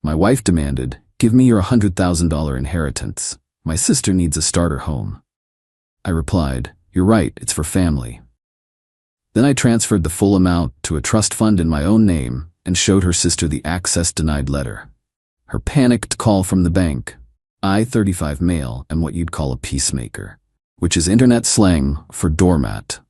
My wife demanded, "Give me your $100,000 inheritance. My sister needs a starter home." I replied, "You're right, it's for family." Then I transferred the full amount to a trust fund in my own name and showed her sister the access denied letter. Her panicked call from the bank. I, 35 male, am what you'd call a peacemaker, which is internet slang for doormat.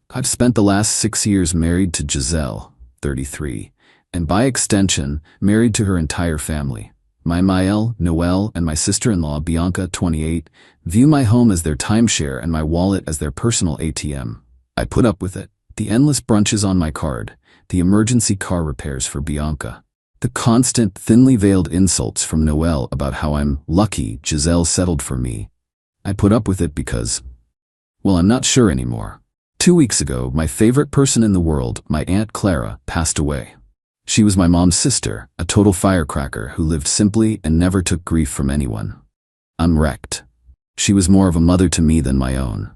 I've spent the last 6 years married to Giselle, 33, and by extension, married to her entire family. My Maëlle, Noelle, and my sister-in-law, Bianca, 28, view my home as their timeshare and my wallet as their personal ATM. I put up with it. The endless brunches on my card, the emergency car repairs for Bianca, the constant, thinly veiled insults from Noelle about how I'm lucky Giselle settled for me. I put up with it because, well, I'm not sure anymore. 2 weeks ago, my favorite person in the world, my Aunt Clara, passed away. She was my mom's sister, a total firecracker who lived simply and never took grief from anyone. I'm wrecked. She was more of a mother to me than my own.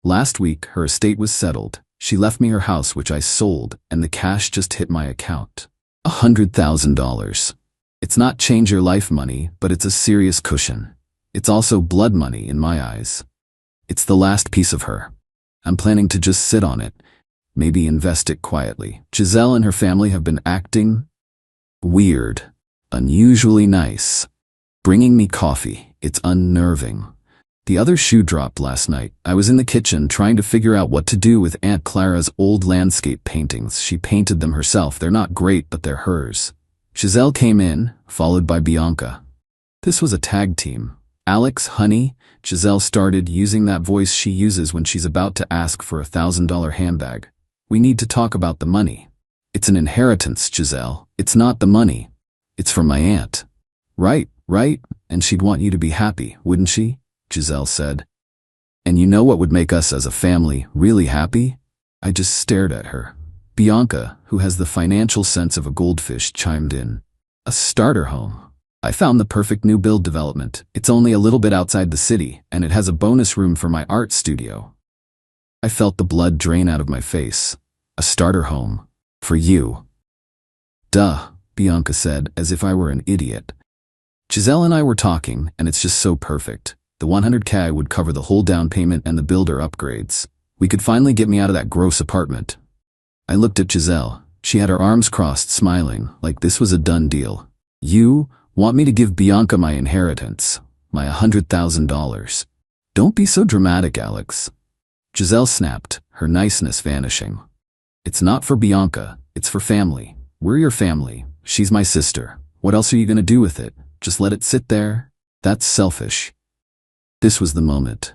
Last week, her estate was settled. She left me her house, which I sold, and the cash just hit my account. $100,000. It's not change your life money, but it's a serious cushion. It's also blood money in my eyes. It's the last piece of her. I'm planning to just sit on it, maybe invest it quietly. Giselle and her family have been acting weird, unusually nice, bringing me coffee. It's unnerving. The other shoe dropped last night. I was in the kitchen trying to figure out what to do with Aunt Clara's old landscape paintings. She painted them herself. They're not great, but they're hers. Giselle came in, followed by Bianca. This was a tag team. "Alex, honey," Giselle started using that voice she uses when she's about to ask for a $1,000 handbag. "We need to talk about the money." "It's an inheritance, Giselle. It's not the money. It's from my aunt." Right, and she'd want you to be happy, wouldn't she?" Giselle said. "And you know what would make us as a family really happy?" I just stared at her. Bianca, who has the financial sense of a goldfish, chimed in. "A starter home. I found the perfect new build development. It's only a little bit outside the city, and it has a bonus room for my art studio." I felt the blood drain out of my face. "A starter home. For you." "Duh," Bianca said, as if I were an idiot. "Giselle and I were talking, and it's just so perfect. The $100K would cover the whole down payment and the builder upgrades. We could finally get me out of that gross apartment." I looked at Giselle. She had her arms crossed, smiling, like this was a done deal. "You want me to give Bianca my inheritance, my $100,000. Don't be so dramatic, Alex." Giselle snapped, her niceness vanishing. "It's not for Bianca, it's for family. We're your family. She's my sister. What else are you gonna do with it? Just let it sit there? That's selfish." This was the moment.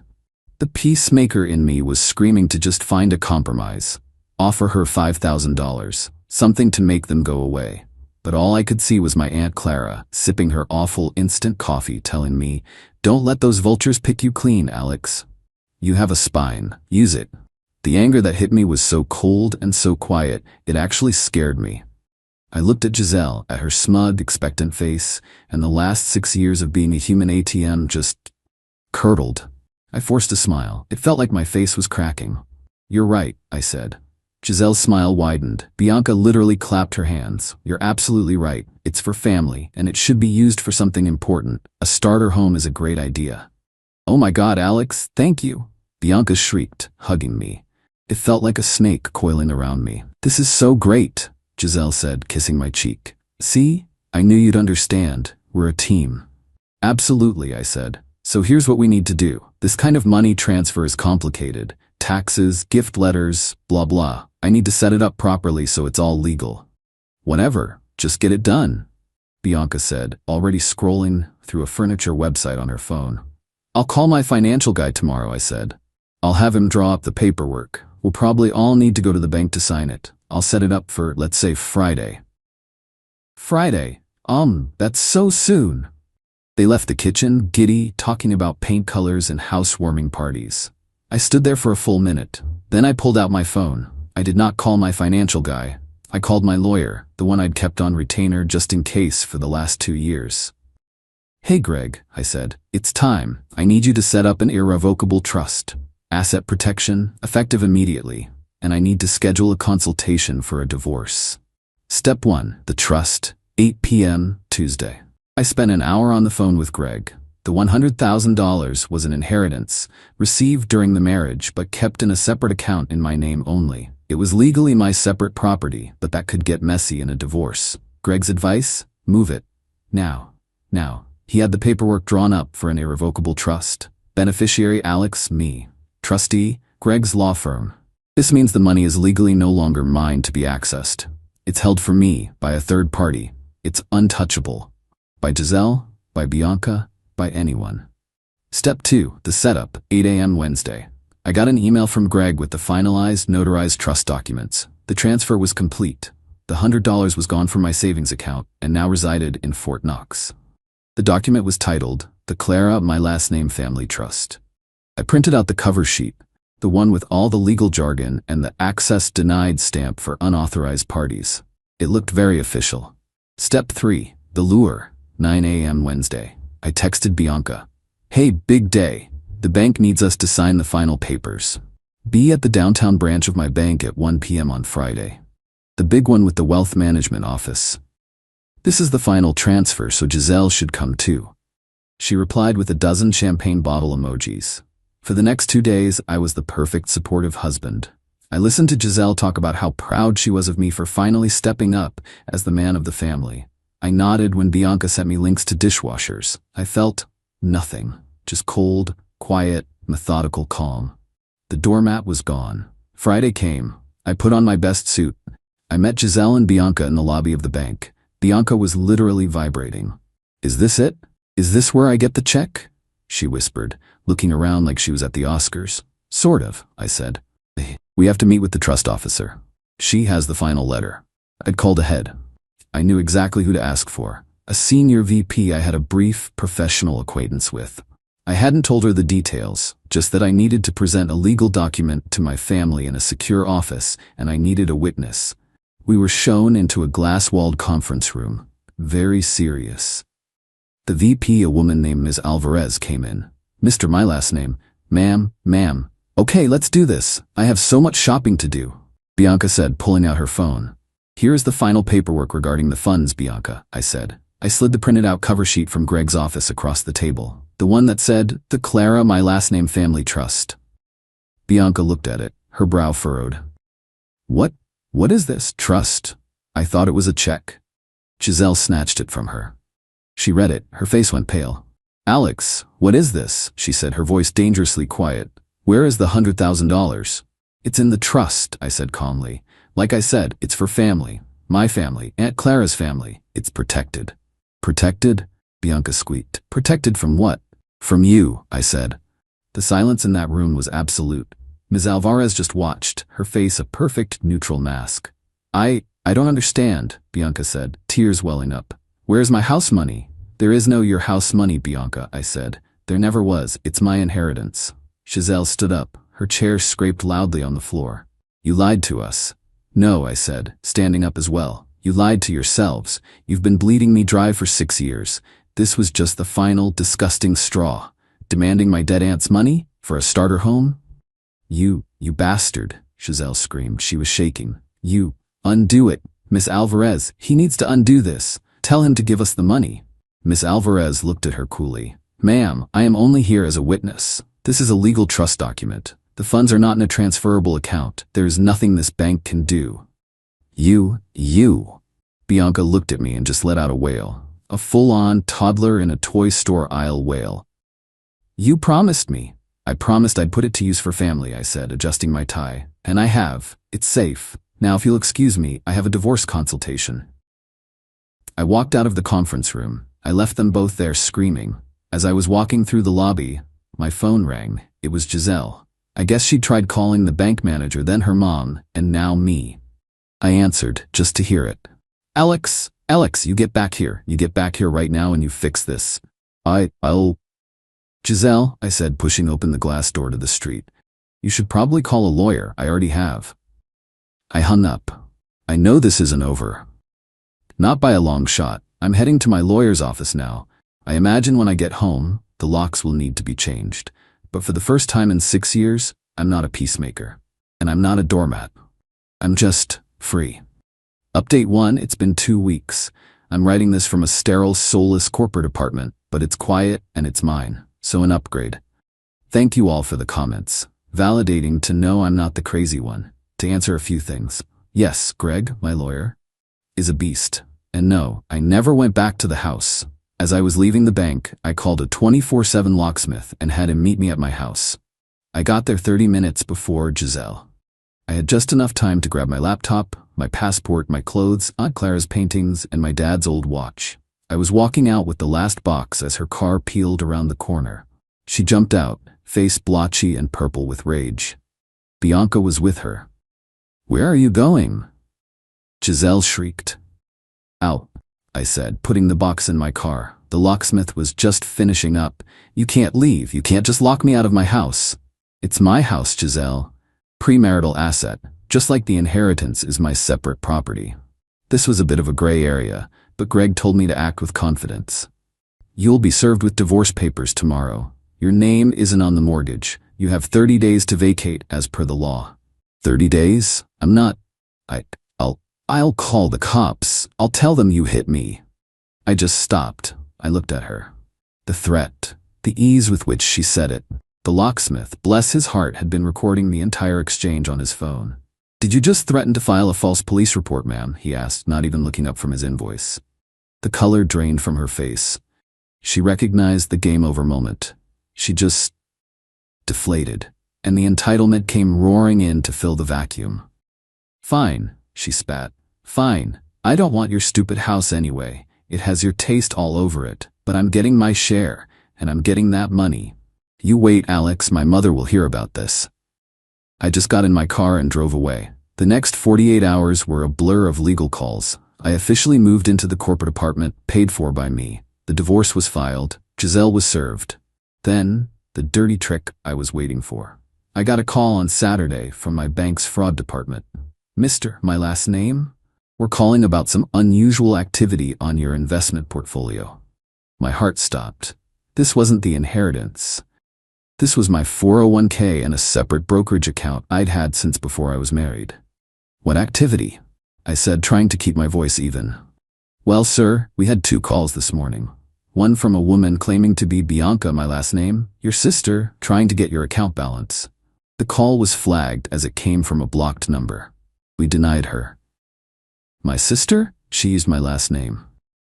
The peacemaker in me was screaming to just find a compromise. Offer her $5,000, something to make them go away. But all I could see was my Aunt Clara, sipping her awful instant coffee, telling me, "Don't let those vultures pick you clean, Alex. You have a spine. Use it." The anger that hit me was so cold and so quiet, it actually scared me. I looked at Giselle, at her smug, expectant face, and the last 6 years of being a human ATM just curdled. I forced a smile. It felt like my face was cracking. "You're right," I said. Giselle's smile widened. Bianca literally clapped her hands. "You're absolutely right. It's for family, and it should be used for something important. A starter home is a great idea." "Oh my God, Alex, thank you!" Bianca shrieked, hugging me. It felt like a snake coiling around me. "This is so great," Giselle said, kissing my cheek. "See? I knew you'd understand. We're a team." "Absolutely," I said. "So here's what we need to do. This kind of money transfer is complicated. Taxes, gift letters, blah blah. I need to set it up properly so it's all legal." "Whatever, just get it done," Bianca said, already scrolling through a furniture website on her phone. "I'll call my financial guy tomorrow," I said. "I'll have him draw up the paperwork. We'll probably all need to go to the bank to sign it. I'll set it up for, let's say, Friday." "Friday? That's so soon." They left the kitchen, giddy, talking about paint colors and housewarming parties. I stood there for a full minute. Then I pulled out my phone. I did not call my financial guy. I called my lawyer, the one I'd kept on retainer just in case for the last 2 years. "Hey Greg," I said, "it's time. I need you to set up an irrevocable trust. Asset protection, effective immediately. And I need to schedule a consultation for a divorce. Step 1, the trust. 8 p.m. Tuesday. I spent an hour on the phone with Greg. The $100,000 was an inheritance, received during the marriage but kept in a separate account in my name only. It was legally my separate property, but that could get messy in a divorce. Greg's advice? Move it. Now. He had the paperwork drawn up for an irrevocable trust. Beneficiary Alex, me. Trustee, Greg's law firm. This means the money is legally no longer mine to be accessed. It's held for me by a third party. It's untouchable. By Giselle, by Bianca, by anyone. Step 2, the setup, 8 a.m. Wednesday. I got an email from Greg with the finalized, notarized trust documents. The transfer was complete. The $100 was gone from my savings account and now resided in Fort Knox. The document was titled, The Clara, My Last Name Family Trust. I printed out the cover sheet, the one with all the legal jargon and the access denied stamp for unauthorized parties. It looked very official. Step 3, the lure, 9 a.m. Wednesday. I texted Bianca. Hey, big day. The bank needs us to sign the final papers. Be at the downtown branch of my bank at 1 p.m. on Friday. The big one with the wealth management office. This is the final transfer, so Giselle should come too. She replied with a dozen champagne bottle emojis. For the next 2 days, I was the perfect supportive husband. I listened to Giselle talk about how proud she was of me for finally stepping up as the man of the family. I nodded when Bianca sent me links to dishwashers. I felt nothing, just cold, quiet, methodical calm. The doormat was gone. Friday came. I put on my best suit. I met Giselle and Bianca in the lobby of the bank. Bianca was literally vibrating. Is this it? Is this where I get the check? She whispered, looking around like she was at the Oscars. Sort of, I said. We have to meet with the trust officer. She has the final letter. I'd called ahead. I knew exactly who to ask for. A senior VP I had a brief, professional acquaintance with. I hadn't told her the details, just that I needed to present a legal document to my family in a secure office, and I needed a witness. We were shown into a glass-walled conference room. Very serious. The VP, a woman named Ms. Alvarez, came in. Mr. My last name. Ma'am. Okay, let's do this. I have so much shopping to do, Bianca said, pulling out her phone. Here is the final paperwork regarding the funds, Bianca, I said. I slid the printed out cover sheet from Greg's office across the table. The one that said, The Clara, My Last Name Family Trust. Bianca looked at it, her brow furrowed. What is this? Trust? I thought it was a check. Giselle snatched it from her. She read it, her face went pale. Alex, what is this? She said, her voice dangerously quiet. Where is the $100,000? It's in the trust, I said calmly. Like I said, it's for family. My family, Aunt Clara's family. It's protected. Protected? Bianca squeaked. Protected from what? From you, I said. The silence in that room was absolute. Ms. Alvarez just watched, her face a perfect neutral mask. I don't understand, Bianca said, tears welling up. Where's my house money? There is no your house money, Bianca, I said. There never was. It's my inheritance. Giselle stood up. Her chair scraped loudly on the floor. You lied to us. No, I said, standing up as well. You lied to yourselves. You've been bleeding me dry for 6 years. This was just the final, disgusting straw. Demanding my dead aunt's money? For a starter home? You bastard, Giselle screamed. She was shaking. You, undo it. Miss Alvarez, he needs to undo this. Tell him to give us the money. Miss Alvarez looked at her coolly. Ma'am, I am only here as a witness. This is a legal trust document. The funds are not in a transferable account. There is nothing this bank can do. You. Bianca looked at me and just let out a wail. A full-on toddler in a toy store aisle wail. You promised me. I promised I'd put it to use for family, I said, adjusting my tie. And I have. It's safe. Now if you'll excuse me, I have a divorce consultation. I walked out of the conference room. I left them both there screaming. As I was walking through the lobby, my phone rang. It was Giselle. I guess she'd tried calling the bank manager, then her mom, and now me. I answered, just to hear it. Alex, you get back here. You get back here right now and you fix this. I'll... Giselle, I said, pushing open the glass door to the street. You should probably call a lawyer. I already have. I hung up. I know this isn't over. Not by a long shot. I'm heading to my lawyer's office now. I imagine when I get home, the locks will need to be changed. But for the first time in 6 years, I'm not a peacemaker. And I'm not a doormat. I'm just free. Update 1, it's been 2 weeks. I'm writing this from a sterile, soulless corporate apartment, but it's quiet and it's mine, so an upgrade. Thank you all for the comments. Validating to know I'm not the crazy one. To answer a few things. Yes, Greg, my lawyer, is a beast. And no, I never went back to the house. As I was leaving the bank, I called a 24/7 locksmith and had him meet me at my house. I got there 30 minutes before Giselle. I had just enough time to grab my laptop, my passport, my clothes, Aunt Clara's paintings, and my dad's old watch. I was walking out with the last box as her car peeled around the corner. She jumped out, face blotchy and purple with rage. Bianca was with her. "Where are you going?" Giselle shrieked. "Out," I said, putting the box in my car. The locksmith was just finishing up. "You can't leave. You can't just lock me out of my house." "It's my house, Giselle. Premarital asset, just like the inheritance is my separate property." This was a bit of a gray area, but Greg told me to act with confidence. "You'll be served with divorce papers tomorrow. Your name isn't on the mortgage. You have 30 days to vacate as per the law." 30 days? I'm not. I'll call the cops. I'll tell them you hit me. I just stopped. I looked at her. The threat, the ease with which she said it. The locksmith, bless his heart, had been recording the entire exchange on his phone. "Did you just threaten to file a false police report, ma'am?" he asked, not even looking up from his invoice. The color drained from her face. She recognized the game over moment. She just deflated, and the entitlement came roaring in to fill the vacuum. "Fine," she spat. "Fine. I don't want your stupid house anyway. It has your taste all over it, but I'm getting my share, and I'm getting that money. You wait, Alex, my mother will hear about this." I just got in my car and drove away. The next 48 hours were a blur of legal calls. I officially moved into the corporate apartment, paid for by me. The divorce was filed. Giselle was served. Then, the dirty trick I was waiting for. I got a call on Saturday from my bank's fraud department. "Mr. My last name? We're calling about some unusual activity on your investment portfolio." My heart stopped. This wasn't the inheritance. This was my 401k and a separate brokerage account I'd had since before I was married. "What activity?" I said, trying to keep my voice even. "Well, sir, we had 2 calls this morning. One from a woman claiming to be Bianca, my last name, your sister, trying to get your account balance. The call was flagged as it came from a blocked number. We denied her." "My sister?" She used my last name.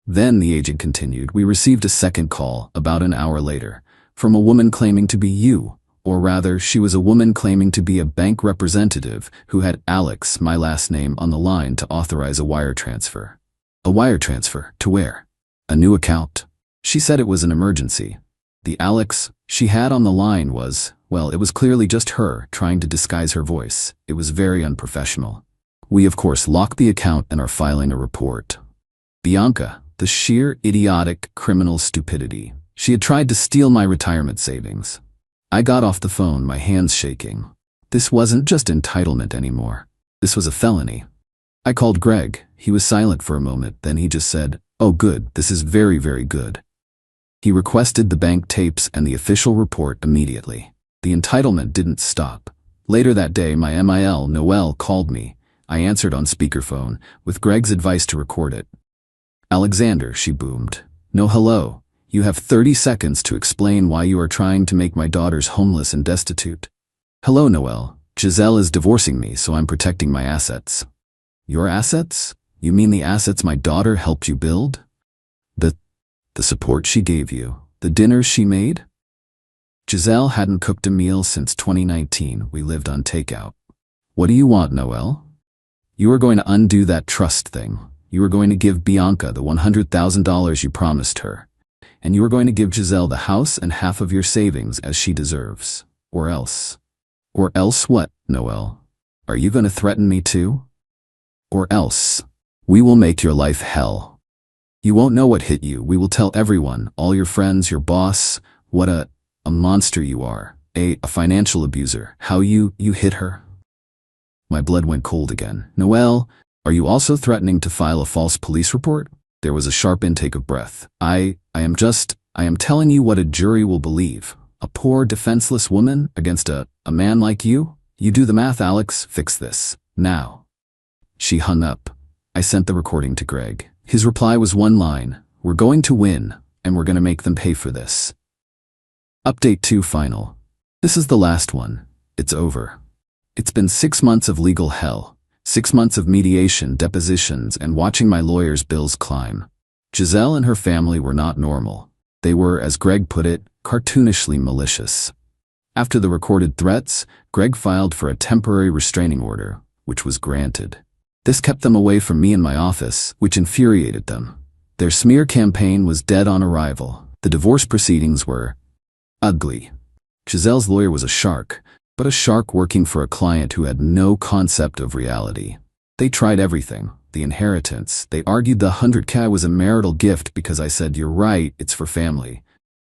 Then, the agent continued, we received a second call, about an hour later, from a woman claiming to be you, or rather, she was a woman claiming to be a bank representative who had Alex, my last name, on the line to authorize a wire transfer. A wire transfer? To where? A new account. She said it was an emergency. The Alex she had on the line was, well, it was clearly just her trying to disguise her voice. It was very unprofessional. We, of course, locked the account and are filing a report. Bianca, the sheer idiotic criminal stupidity. She had tried to steal my retirement savings. I got off the phone, my hands shaking. This wasn't just entitlement anymore. This was a felony. I called Greg. He was silent for a moment, then he just said, "Oh good, this is very, very good." He requested the bank tapes and the official report immediately. The entitlement didn't stop. Later that day, my MIL, Noelle, called me. I answered on speakerphone, with Greg's advice to record it. "Alexander," she boomed. "No hello. You have 30 seconds to explain why you are trying to make my daughters homeless and destitute." "Hello, Noelle. Giselle is divorcing me, so I'm protecting my assets." "Your assets? You mean the assets my daughter helped you build? The support she gave you? The dinners she made?" Giselle hadn't cooked a meal since 2019. We lived on takeout. "What do you want, Noelle?" "You are going to undo that trust thing. You are going to give Bianca the $100,000 you promised her. And you are going to give Giselle the house and half of your savings as she deserves. Or else." "Or else what, Noelle? Are you going to threaten me too?" "Or else. We will make your life hell. You won't know what hit you. We will tell everyone, all your friends, your boss, what a monster you are. A financial abuser. How you hit her." My blood went cold again. "Noelle, are you also threatening to file a false police report?" There was a sharp intake of breath. I am telling you what a jury will believe. A poor, defenseless woman against a man like you? You do the math, Alex. Fix this. Now." She hung up. I sent the recording to Greg. His reply was one line: "We're going to win, and we're going to make them pay for this." Update 2 final. This is the last one. It's over. It's been 6 months of legal hell, 6 months of mediation, depositions, and watching my lawyer's bills climb. Giselle and her family were not normal. They were, as Greg put it, cartoonishly malicious. After the recorded threats, Greg filed for a temporary restraining order, which was granted. This kept them away from me and my office, which infuriated them. Their smear campaign was dead on arrival. The divorce proceedings were ugly. Giselle's lawyer was a shark, but a shark working for a client who had no concept of reality. They tried everything. The inheritance. They argued the $100K was a marital gift because I said, "You're right, it's for family."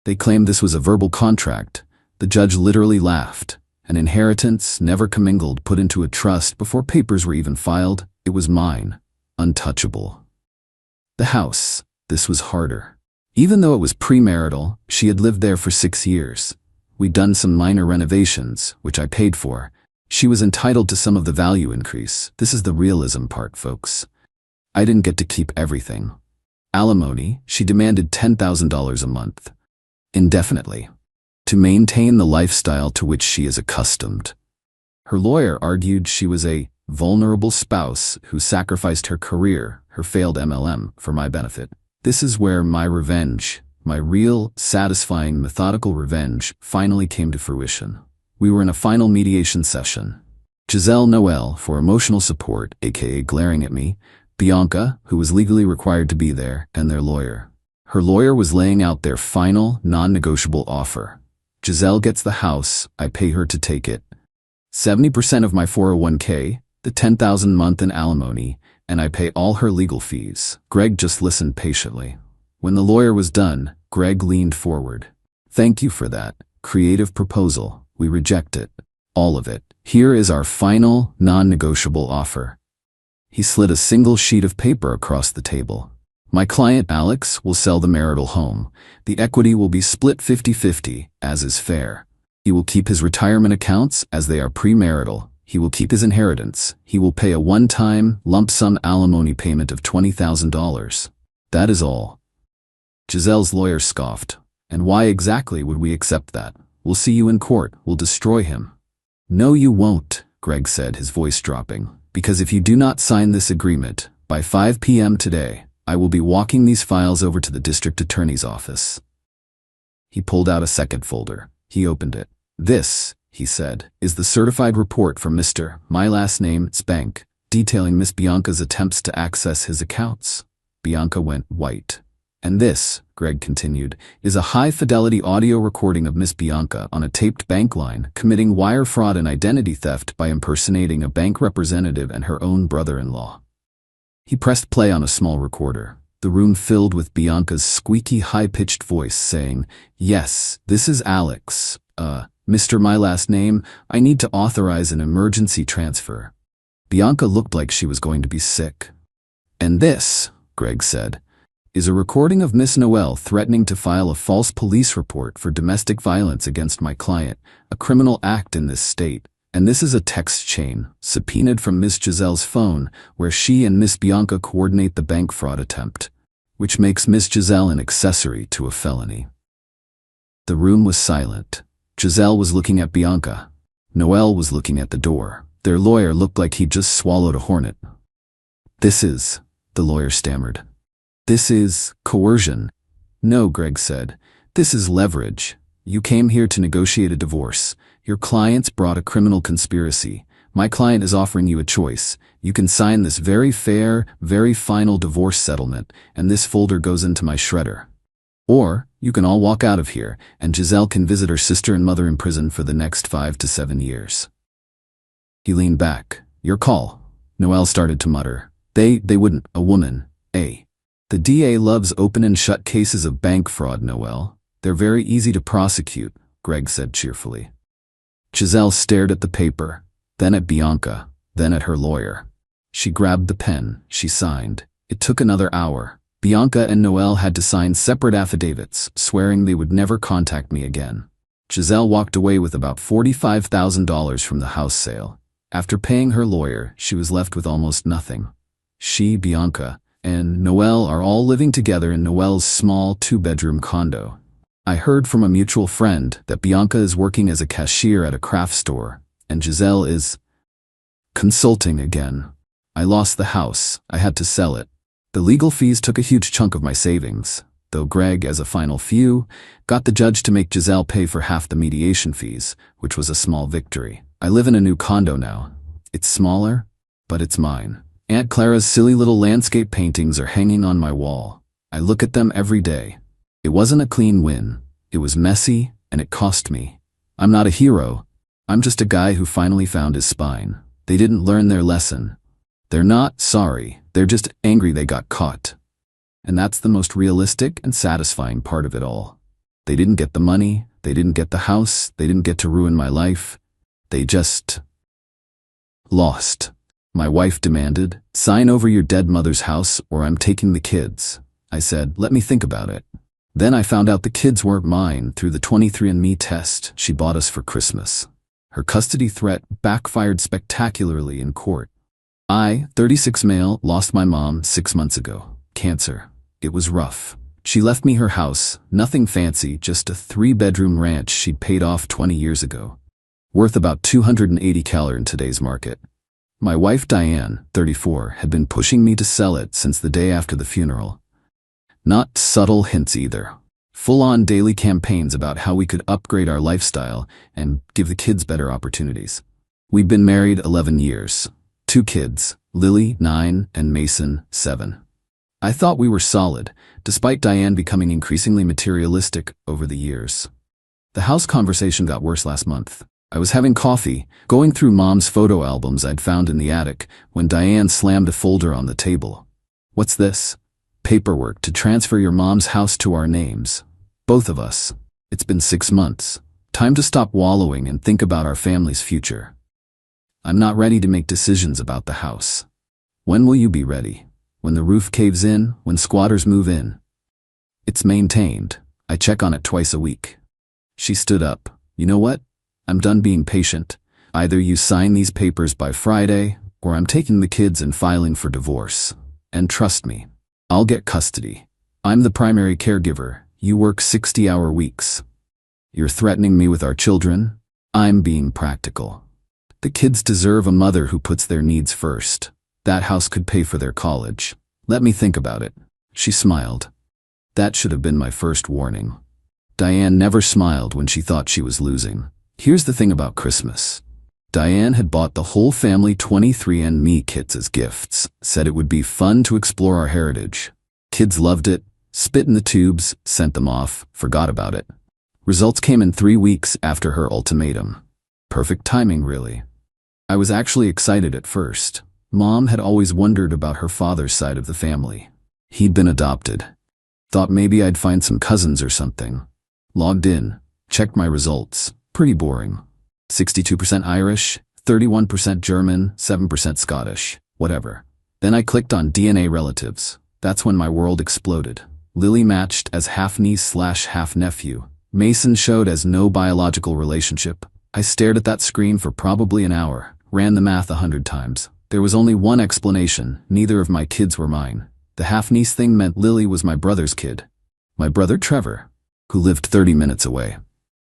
They claimed this was a verbal contract. The judge literally laughed. An inheritance, never commingled, put into a trust before papers were even filed. It was mine. Untouchable. The house. This was harder. Even though it was premarital, she had lived there for 6 years. We'd done some minor renovations, which I paid for. She was entitled to some of the value increase. This is the realism part, folks. I didn't get to keep everything. Alimony, she demanded $10,000 a month. Indefinitely. To maintain the lifestyle to which she is accustomed. Her lawyer argued she was a vulnerable spouse who sacrificed her career, her failed MLM, for my benefit. This is where my revenge, my real, satisfying, methodical revenge, finally came to fruition. We were in a final mediation session. Giselle, Noelle, for emotional support, aka glaring at me, Bianca, who was legally required to be there, and their lawyer. Her lawyer was laying out their final, non-negotiable offer. Giselle gets the house, I pay her to take it. 70% of my 401k, the $10,000 a month in alimony, and I pay all her legal fees. Greg just listened patiently. When the lawyer was done, Greg leaned forward. "Thank you for that creative proposal. We reject it. All of it. Here is our final, non-negotiable offer." He slid a single sheet of paper across the table. "My client, Alex, will sell the marital home. The equity will be split 50-50, as is fair. He will keep his retirement accounts as they are premarital. He will keep his inheritance. He will pay a one-time, lump sum alimony payment of $20,000. That is all." Giselle's lawyer scoffed. "And why exactly would we accept that? We'll see you in court. We'll destroy him." "No, you won't," Greg said, his voice dropping. "Because if you do not sign this agreement, by 5 p.m. today, I will be walking these files over to the district attorney's office." He pulled out a second folder. He opened it. "This," he said, "is the certified report from Mr. My last name's bank, detailing Miss Bianca's attempts to access his accounts." Bianca went white. "And this," Greg continued, "is a high-fidelity audio recording of Miss Bianca on a taped bank line committing wire fraud and identity theft by impersonating a bank representative and her own brother-in-law." He pressed play on a small recorder. The room filled with Bianca's squeaky, high-pitched voice saying, "Yes, this is Alex. Mr. My last name, I need to authorize an emergency transfer." Bianca looked like she was going to be sick. "And this," Greg said, "is a recording of Miss Noelle threatening to file a false police report for domestic violence against my client, a criminal act in this state. And this is a text chain, subpoenaed from Miss Giselle's phone, where she and Miss Bianca coordinate the bank fraud attempt, which makes Miss Giselle an accessory to a felony." The room was silent. Giselle was looking at Bianca. Noelle was looking at the door. Their lawyer looked like he'd just swallowed a hornet. "This is," the lawyer stammered. "This is coercion." "No," Greg said. "This is leverage. You came here to negotiate a divorce. Your clients brought a criminal conspiracy. My client is offering you a choice. You can sign this very fair, very final divorce settlement, and this folder goes into my shredder. Or you can all walk out of here, and Giselle can visit her sister and mother in prison for the next 5 to 7 years. He leaned back. "Your call." Noelle started to mutter. They wouldn't. A woman. The DA loves open and shut cases of bank fraud, Noelle. They're very easy to prosecute, Greg said cheerfully. Giselle stared at the paper, then at Bianca, then at her lawyer. She grabbed the pen. She signed. It took another hour. Bianca and Noelle had to sign separate affidavits, swearing they would never contact me again. Giselle walked away with about $45,000 from the house sale. After paying her lawyer, she was left with almost nothing. She, Bianca, and Noelle are all living together in Noelle's small 2-bedroom condo. I heard from a mutual friend that Bianca is working as a cashier at a craft store, and Giselle is consulting again. I lost the house. I had to sell it. The legal fees took a huge chunk of my savings, though Greg, as a final few, got the judge to make Giselle pay for half the mediation fees, which was a small victory. I live in a new condo now. It's smaller, but it's mine. Aunt Clara's silly little landscape paintings are hanging on my wall. I look at them every day. It wasn't a clean win. It was messy, and it cost me. I'm not a hero. I'm just a guy who finally found his spine. They didn't learn their lesson. They're not sorry. They're just angry they got caught. And that's the most realistic and satisfying part of it all. They didn't get the money. They didn't get the house. They didn't get to ruin my life. They just lost. My wife demanded, "Sign over your dead mother's house or I'm taking the kids." I said, "Let me think about it." Then I found out the kids weren't mine through the 23andMe test she bought us for Christmas. Her custody threat backfired spectacularly in court. I, 36 male, lost my mom 6 months ago. Cancer. It was rough. She left me her house, nothing fancy, just a 3-bedroom ranch she'd paid off 20 years ago. Worth about $280,000 in today's market. My wife Diane, 34, had been pushing me to sell it since the day after the funeral. Not subtle hints either. Full-on daily campaigns about how we could upgrade our lifestyle and give the kids better opportunities. We'd been married 11 years. 2 kids, Lily, 9, and Mason, 7. I thought we were solid, despite Diane becoming increasingly materialistic over the years. The house conversation got worse last month. I was having coffee, going through Mom's photo albums I'd found in the attic, when Diane slammed a folder on the table. "What's this?" "Paperwork to transfer your mom's house to our names. Both of us. It's been 6 months. Time to stop wallowing and think about our family's future. I'm not ready to make decisions about the house." "When will you be ready? When the roof caves in? When squatters move in?" "It's maintained. I check on it twice a week." She stood up. "You know what? I'm done being patient. Either you sign these papers by Friday, or I'm taking the kids and filing for divorce. And trust me, I'll get custody. I'm the primary caregiver. You work 60-hour weeks. You're threatening me with our children? I'm being practical. The kids deserve a mother who puts their needs first. That house could pay for their college. Let me think about it." She smiled. That should have been my first warning. Diane never smiled when she thought she was losing. Here's the thing about Christmas. Diane had bought the whole family 23andMe kits as gifts, said it would be fun to explore our heritage. Kids loved it, spit in the tubes, sent them off, forgot about it. Results came in 3 weeks after her ultimatum. Perfect timing, really. I was actually excited at first. Mom had always wondered about her father's side of the family. He'd been adopted. Thought maybe I'd find some cousins or something. Logged in, checked my results. Pretty boring. 62% Irish, 31% German, 7% Scottish, whatever. Then I clicked on DNA relatives. That's when my world exploded. Lily matched as half-niece/half-nephew. Mason showed as no biological relationship. I stared at that screen for probably an hour, ran the math 100 times. There was only one explanation: neither of my kids were mine. The half-niece thing meant Lily was my brother's kid. My brother Trevor, who lived 30 minutes away,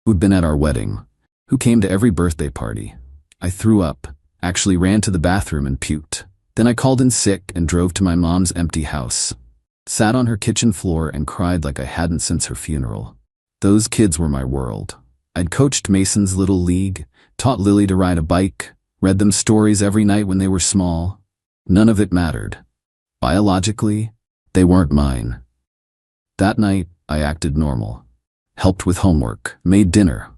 who'd been at our wedding, who came to every birthday party. I threw up, actually ran to the bathroom and puked. Then I called in sick and drove to my mom's empty house. Sat on her kitchen floor and cried like I hadn't since her funeral. Those kids were my world. I'd coached Mason's little league, taught Lily to ride a bike, read them stories every night when they were small. None of it mattered. Biologically, they weren't mine. That night, I acted normal. Helped with homework, made dinner.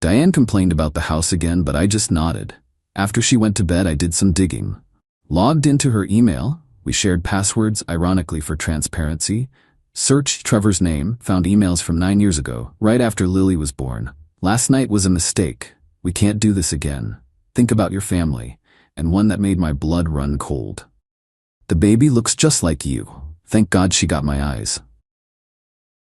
Diane complained about the house again, but I just nodded. After she went to bed, I did some digging. Logged into her email. We shared passwords, ironically for transparency. Searched Trevor's name, found emails from 9 years ago, right after Lily was born. "Last night was a mistake. We can't do this again. Think about your family," and one that made my blood run cold. "The baby looks just like you. Thank God she got my eyes."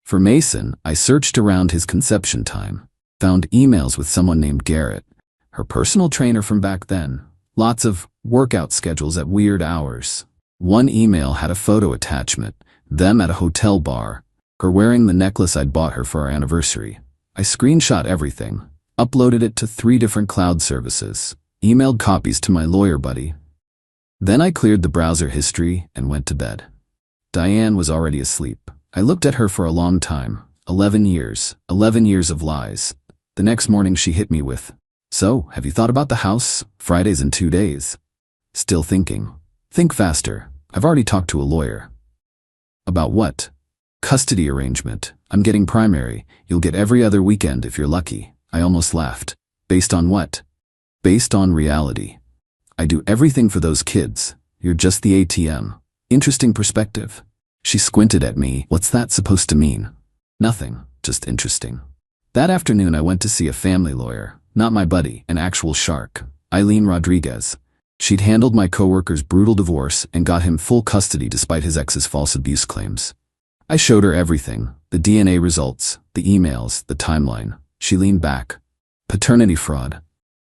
For Mason, I searched around his conception time. Found emails with someone named Garrett, her personal trainer from back then. Lots of workout schedules at weird hours. One email had a photo attachment, them at a hotel bar, her wearing the necklace I'd bought her for our anniversary. I screenshot everything, uploaded it to 3 different cloud services, emailed copies to my lawyer buddy. Then I cleared the browser history and went to bed. Diane was already asleep. I looked at her for a long time. 11 years of lies. The next morning she hit me with, "So, have you thought about the house? Friday's in 2 days. Still thinking. Think faster. I've already talked to a lawyer." "About what?" "Custody arrangement. I'm getting primary. You'll get every other weekend if you're lucky." I almost laughed. "Based on what?" "Based on reality. I do everything for those kids. You're just the ATM. Interesting perspective." She squinted at me. "What's that supposed to mean?" "Nothing, just interesting." That afternoon I went to see a family lawyer, not my buddy, an actual shark, Eileen Rodriguez. She'd handled my coworker's brutal divorce and got him full custody despite his ex's false abuse claims. I showed her everything, the DNA results, the emails, the timeline. She leaned back. "Paternity fraud.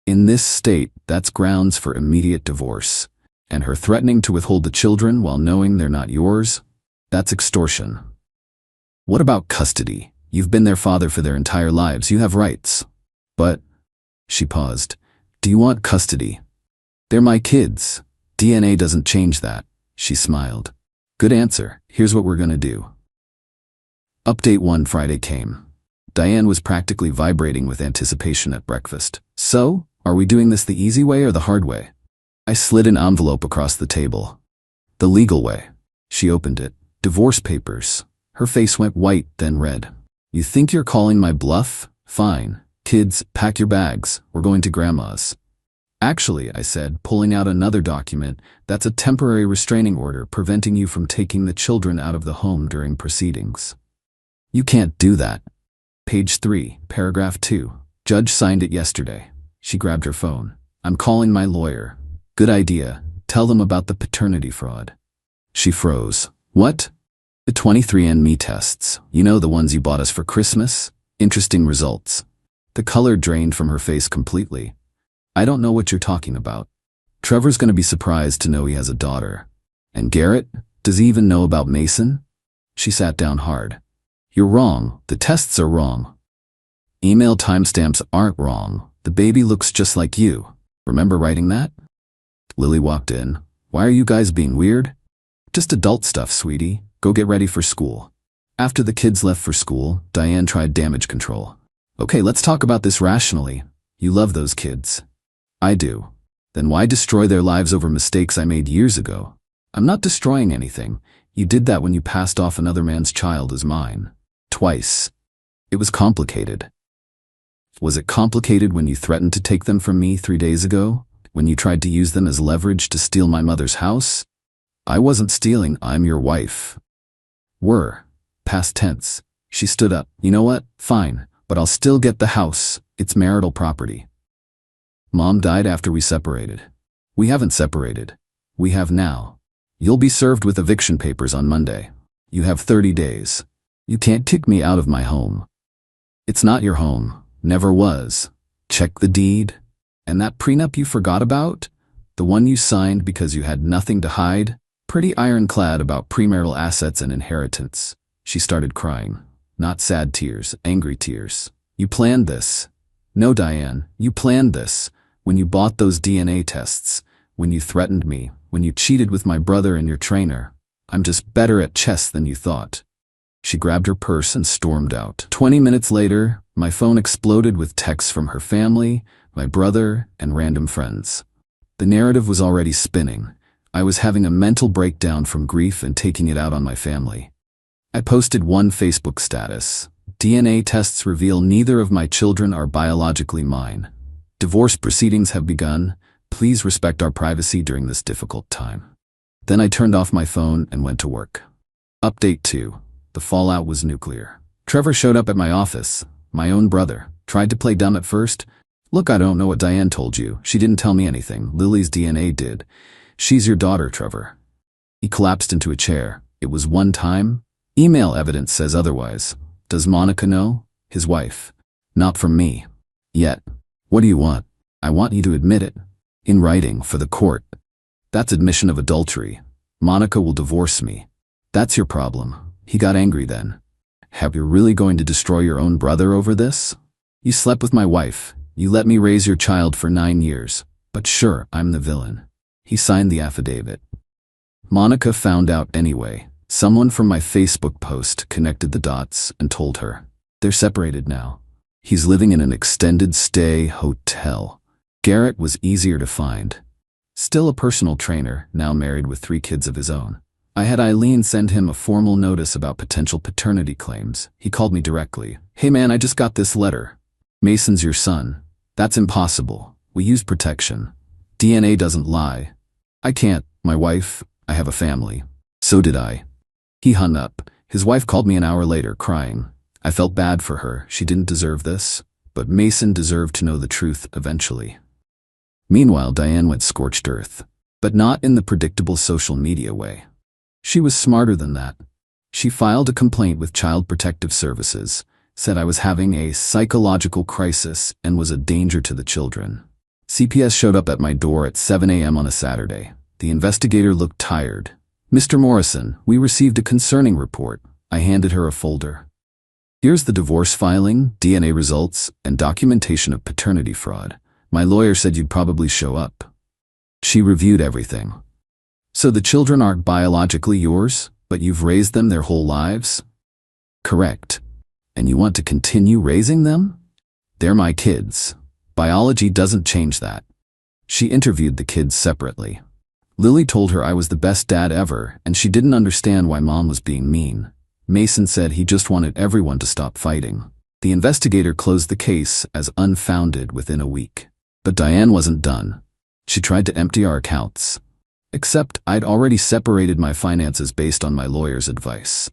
In this state, that's grounds for immediate divorce. And her threatening to withhold the children while knowing they're not yours? That's extortion." "What about custody? You've been their father for their entire lives. You have rights." "But," she paused, "do you want custody?" "They're my kids. DNA doesn't change that." She smiled. "Good answer. Here's what we're gonna do." Update 1. Friday came. Diane was practically vibrating with anticipation at breakfast. "So, are we doing this the easy way or the hard way?" I slid an envelope across the table. "The legal way." She opened it. "Divorce papers." Her face went white, then red. "You think you're calling my bluff? Fine. Kids, pack your bags. We're going to Grandma's." "Actually," I said, pulling out another document, "that's a temporary restraining order preventing you from taking the children out of the home during proceedings." "You can't do that." Page 3, paragraph 2. "Judge signed it yesterday." She grabbed her phone. "I'm calling my lawyer." "Good idea. Tell them about the paternity fraud." She froze. "What?" "The 23andMe tests. You know, the ones you bought us for Christmas? Interesting results." The color drained from her face completely. "I don't know what you're talking about." "Trevor's gonna be surprised to know he has a daughter." "And Garrett? Does he even know about Mason?" She sat down hard. "You're wrong. The tests are wrong." "Email timestamps aren't wrong. The baby looks just like you. Remember writing that?" Lily walked in. "Why are you guys being weird?" "Just adult stuff, sweetie. Go get ready for school." After the kids left for school, Diane tried damage control. "Okay, let's talk about this rationally. You love those kids." "I do." "Then why destroy their lives over mistakes I made years ago?" "I'm not destroying anything. You did that when you passed off another man's child as mine. Twice. It was complicated." "Was it complicated when you threatened to take them from me 3 days ago? When you tried to use them as leverage to steal my mother's house?" "I wasn't stealing. I'm your wife." "Were. Past tense." She stood up. "You know what? Fine. But I'll still get the house. It's marital property." "Mom died after we separated." "We haven't separated. We have now. You'll be served with eviction papers on Monday. You have 30 days. You can't kick me out of my home." "It's not your home. Never was. Check the deed. And that prenup you forgot about? The one you signed because you had nothing to hide? Pretty ironclad about premarital assets and inheritance." She started crying. Not sad tears, angry tears. "You planned this." "No, Diane, you planned this. When you bought those DNA tests. When you threatened me. When you cheated with my brother and your trainer. I'm just better at chess than you thought." She grabbed her purse and stormed out. 20 minutes later, my phone exploded with texts from her family, my brother, and random friends. The narrative was already spinning. I was having a mental breakdown from grief and taking it out on my family. I posted one Facebook status. "DNA tests reveal neither of my children are biologically mine. Divorce proceedings have begun. Please respect our privacy during this difficult time." Then I turned off my phone and went to work. Update 2. The fallout was nuclear. Trevor showed up at my office. My own brother. Tried to play dumb at first. "Look, I don't know what Diane told you. She didn't tell me anything. Lily's DNA did. She's your daughter, Trevor." He collapsed into a chair. "It was one time? Email evidence says otherwise. Does Monica know?" "His wife." "Not from me. Yet." "What do you want?" "I want you to admit it. In writing, for the court." "That's admission of adultery." Monica will divorce me. That's your problem. He got angry then. Have you really going to destroy your own brother over this? You slept with my wife. You let me raise your child for 9 years. But sure, I'm the villain. He signed the affidavit. Monica found out anyway. Someone from my Facebook post connected the dots and told her. They're separated now. He's living in an extended stay hotel. Garrett was easier to find. Still a personal trainer, now married with 3 kids of his own. I had Eileen send him a formal notice about potential paternity claims. He called me directly. Hey man, I just got this letter. Mason's your son. That's impossible. We used protection. DNA doesn't lie. I can't. My wife, I have a family. So did I. He hung up. His wife called me an hour later, crying. I felt bad for her. She didn't deserve this. But Mason deserved to know the truth eventually. Meanwhile, Diane went scorched earth. But not in the predictable social media way. She was smarter than that. She filed a complaint with Child Protective Services, said I was having a psychological crisis and was a danger to the children. CPS showed up at my door at 7 a.m. on a Saturday. The investigator looked tired. Mr. Morrison, we received a concerning report. I handed her a folder. Here's the divorce filing, DNA results, and documentation of paternity fraud. My lawyer said you'd probably show up. She reviewed everything. So the children aren't biologically yours, but you've raised them their whole lives? Correct. And you want to continue raising them? They're my kids. Biology doesn't change that. She interviewed the kids separately. Lily told her I was the best dad ever, and she didn't understand why Mom was being mean. Mason said he just wanted everyone to stop fighting. The investigator closed the case as unfounded within a week. But Diane wasn't done. She tried to empty our accounts. Except I'd already separated my finances based on my lawyer's advice.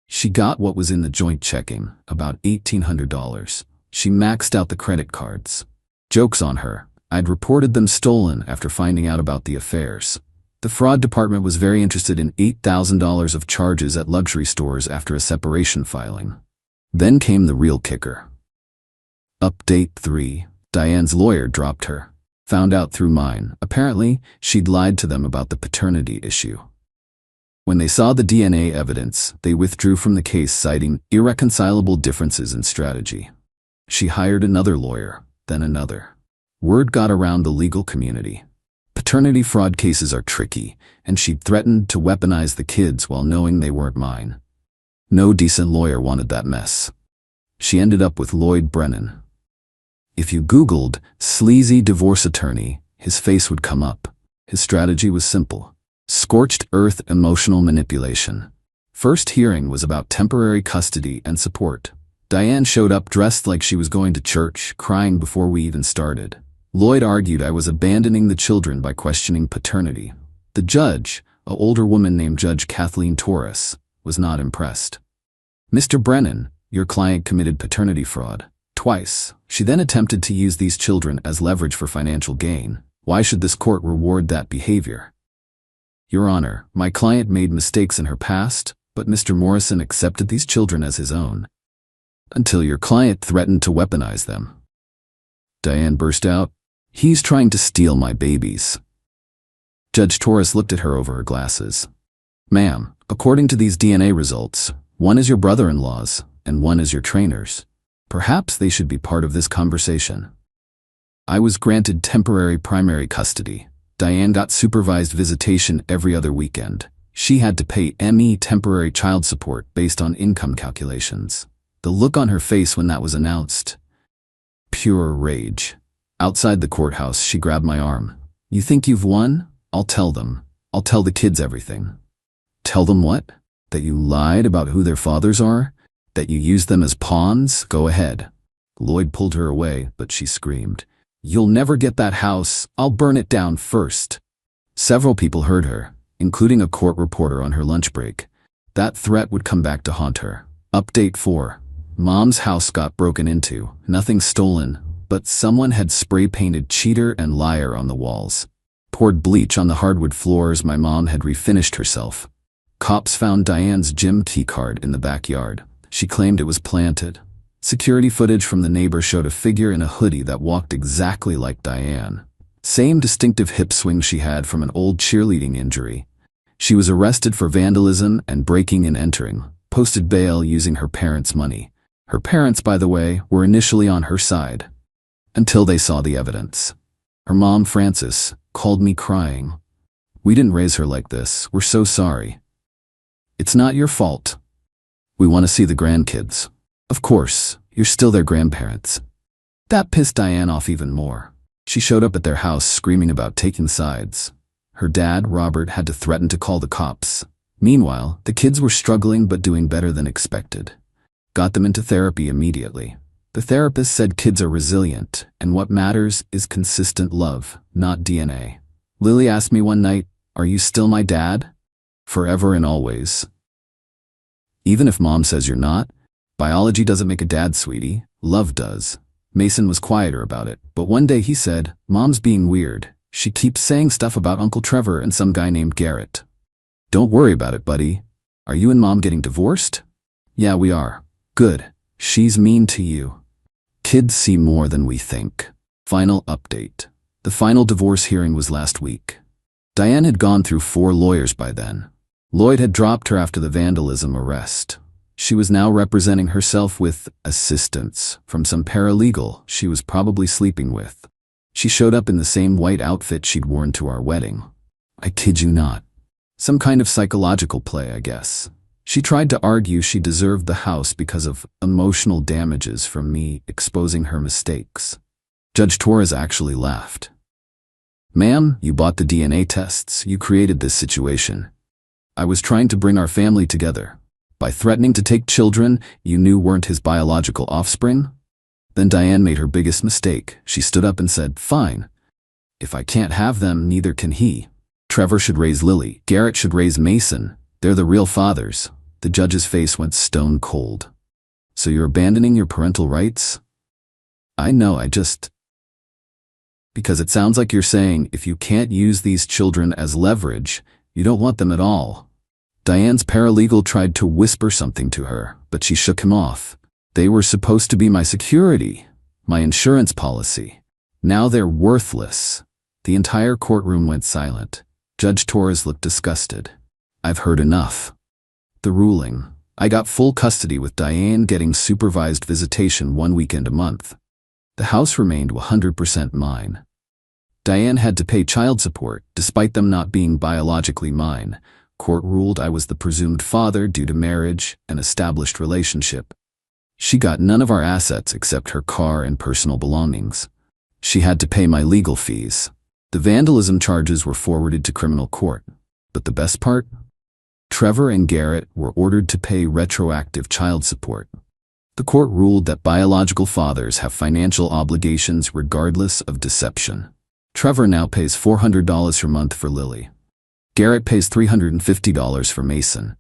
She got what was in the joint checking, about $1,800. She maxed out the credit cards. Joke's on her. I'd reported them stolen after finding out about the affairs. The fraud department was very interested in $8,000 of charges at luxury stores after a separation filing. Then came the real kicker. Update 3. Diane's lawyer dropped her. Found out through mine. Apparently, she'd lied to them about the paternity issue. When they saw the DNA evidence, they withdrew from the case citing irreconcilable differences in strategy. She hired another lawyer, then another. Word got around the legal community. Paternity fraud cases are tricky, and she'd threatened to weaponize the kids while knowing they weren't mine. No decent lawyer wanted that mess. She ended up with Lloyd Brennan. If you Googled sleazy divorce attorney, his face would come up. His strategy was simple. Scorched earth emotional manipulation. First hearing was about temporary custody and support. Diane showed up dressed like she was going to church, crying before we even started. Lloyd argued I was abandoning the children by questioning paternity. The judge, an older woman named Judge Kathleen Torres, was not impressed. Mr. Brennan, your client committed paternity fraud. Twice. She then attempted to use these children as leverage for financial gain. Why should this court reward that behavior? Your Honor, my client made mistakes in her past, but Mr. Morrison accepted these children as his own. Until your client threatened to weaponize them. Diane burst out, "He's trying to steal my babies." Judge Torres looked at her over her glasses. "Ma'am, according to these DNA results, one is your brother-in-law's and one is your trainer's. Perhaps they should be part of this conversation." I was granted temporary primary custody. Diane got supervised visitation every other weekend. She had to pay ME temporary child support based on income calculations. The look on her face when that was announced. Pure rage. Outside the courthouse, she grabbed my arm. "You think you've won? I'll tell them. I'll tell the kids everything." "Tell them what? That you lied about who their fathers are? That you used them as pawns? Go ahead." Lloyd pulled her away, but she screamed, "You'll never get that house. I'll burn it down first." Several people heard her, including a court reporter on her lunch break. That threat would come back to haunt her. Update 4. Mom's house got broken into. Nothing stolen, but someone had spray-painted cheater and liar on the walls. Poured bleach on the hardwood floors. My mom had refinished herself. Cops found Diane's gym key card in the backyard. She claimed it was planted. Security footage from the neighbor showed a figure in a hoodie that walked exactly like Diane. Same distinctive hip swing she had from an old cheerleading injury. She was arrested for vandalism and breaking and entering, posted bail using her parents' money. Her parents, by the way, were initially on her side, until they saw the evidence. Her mom, Frances, called me crying. "We didn't raise her like this. We're so sorry." "It's not your fault. We want to see the grandkids." "Of course, you're still their grandparents." That pissed Diane off even more. She showed up at their house screaming about taking sides. Her dad, Robert, had to threaten to call the cops. Meanwhile, the kids were struggling but doing better than expected. Got them into therapy immediately. The therapist said kids are resilient, and what matters is consistent love, not DNA. Lily asked me one night, "Are you still my dad?" "Forever and always." "Even if mom says you're not? Biology doesn't make a dad, sweetie. Love does." Mason was quieter about it, but one day he said, "Mom's being weird. She keeps saying stuff about Uncle Trevor and some guy named Garrett." "Don't worry about it, buddy. Are you and Mom getting divorced?" "Yeah, we are." "Good. She's mean to you." Kids see more than we think. Final update. The final divorce hearing was last week. Diane had gone through 4 lawyers by then. Lloyd had dropped her after the vandalism arrest. She was now representing herself with assistance from some paralegal she was probably sleeping with. She showed up in the same white outfit she'd worn to our wedding. I kid you not. Some kind of psychological play, I guess. She tried to argue she deserved the house because of emotional damages from me exposing her mistakes. Judge Torres actually laughed. "Ma'am, you bought the DNA tests. You created this situation. I was trying to bring our family together. By threatening to take children you knew weren't his biological offspring?" Then Diane made her biggest mistake. She stood up and said, "Fine. If I can't have them, neither can he. Trevor should raise Lily. Garrett should raise Mason. They're the real fathers." The judge's face went stone cold. "So you're abandoning your parental rights?" "I know, because it sounds like you're saying if you can't use these children as leverage, you don't want them at all." Diane's paralegal tried to whisper something to her, but she shook him off. "They were supposed to be my security, my insurance policy. Now they're worthless." The entire courtroom went silent. Judge Torres looked disgusted. "I've heard enough." The ruling. I got full custody with Diane getting supervised visitation 1 weekend a month. The house remained 100% mine. Diane had to pay child support, despite them not being biologically mine. Court ruled I was the presumed father due to marriage and established relationship. She got none of our assets except her car and personal belongings. She had to pay my legal fees. The vandalism charges were forwarded to criminal court. But the best part? Trevor and Garrett were ordered to pay retroactive child support. The court ruled that biological fathers have financial obligations regardless of deception. Trevor now pays $400 per month for Lily. Garrett pays $350 for Mason.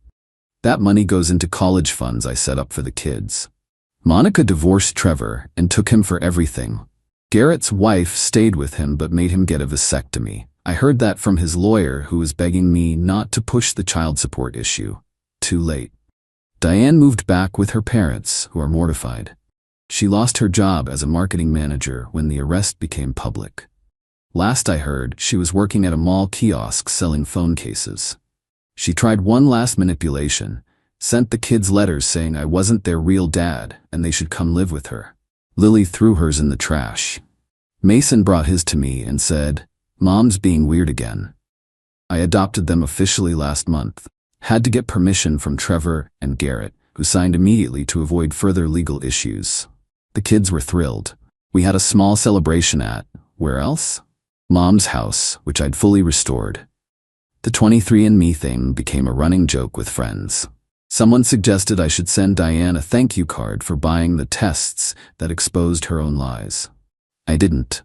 That money goes into college funds I set up for the kids. Monica divorced Trevor and took him for everything. Garrett's wife stayed with him but made him get a vasectomy. I heard that from his lawyer, who was begging me not to push the child support issue. Too late. Diane moved back with her parents, who are mortified. She lost her job as a marketing manager when the arrest became public. Last I heard, she was working at a mall kiosk selling phone cases. She tried one last manipulation, sent the kids letters saying I wasn't their real dad and they should come live with her. Lily threw hers in the trash. Mason brought his to me and said, "Mom's being weird again." I adopted them officially last month. Had to get permission from Trevor and Garrett, who signed immediately to avoid further legal issues. The kids were thrilled. We had a small celebration at, where else? Mom's house, which I'd fully restored. The 23andMe thing became a running joke with friends. Someone suggested I should send Diane a thank you card for buying the tests that exposed her own lies. I didn't,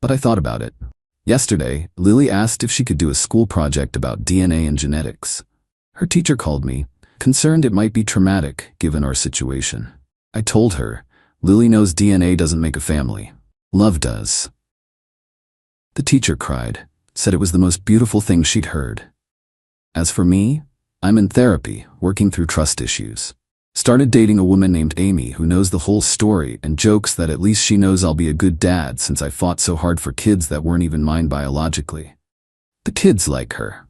but I thought about it. Yesterday, Lily asked if she could do a school project about DNA and genetics. Her teacher called me, concerned it might be traumatic given our situation. I told her, Lily knows DNA doesn't make a family. Love does. The teacher cried, said it was the most beautiful thing she'd heard. As for me, I'm in therapy, working through trust issues. Started dating a woman named Amy who knows the whole story and jokes that at least she knows I'll be a good dad since I fought so hard for kids that weren't even mine biologically. The kids like her.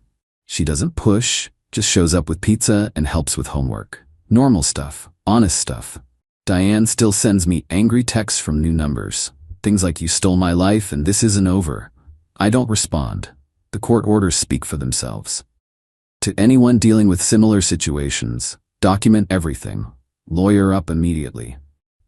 She doesn't push, just shows up with pizza and helps with homework. Normal stuff, honest stuff. Diane still sends me angry texts from new numbers. Things like, "You stole my life and this isn't over." I don't respond. The court orders speak for themselves. To anyone dealing with similar situations, document everything. Lawyer up immediately.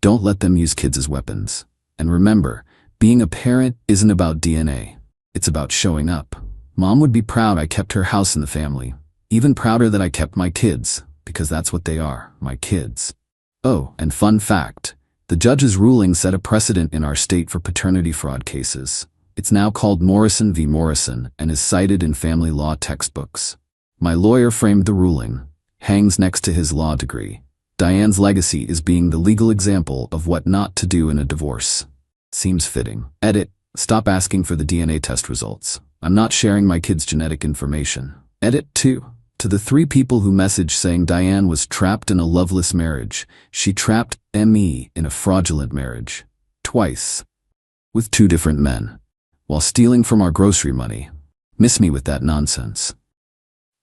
Don't let them use kids as weapons. And remember, being a parent isn't about DNA. It's about showing up. Mom would be proud I kept her house in the family. Even prouder that I kept my kids, because that's what they are, my kids. Oh, and fun fact, the judge's ruling set a precedent in our state for paternity fraud cases. It's now called Morrison v. Morrison and is cited in family law textbooks. My lawyer framed the ruling, hangs next to his law degree. Diane's legacy is being the legal example of what not to do in a divorce. Seems fitting. Edit. Stop asking for the DNA test results. I'm not sharing my kids' genetic information. Edit 2. To the 3 people who messaged saying Diane was trapped in a loveless marriage, she trapped me in a fraudulent marriage. Twice. With 2 different men. While stealing from our grocery money. Miss me with that nonsense.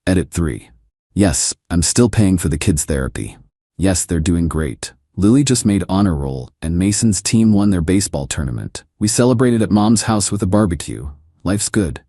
Edit 3. Yes, I'm still paying for the kids' therapy. Yes, they're doing great. Lily just made honor roll, and Mason's team won their baseball tournament. We celebrated at Mom's house with a barbecue. Life's good.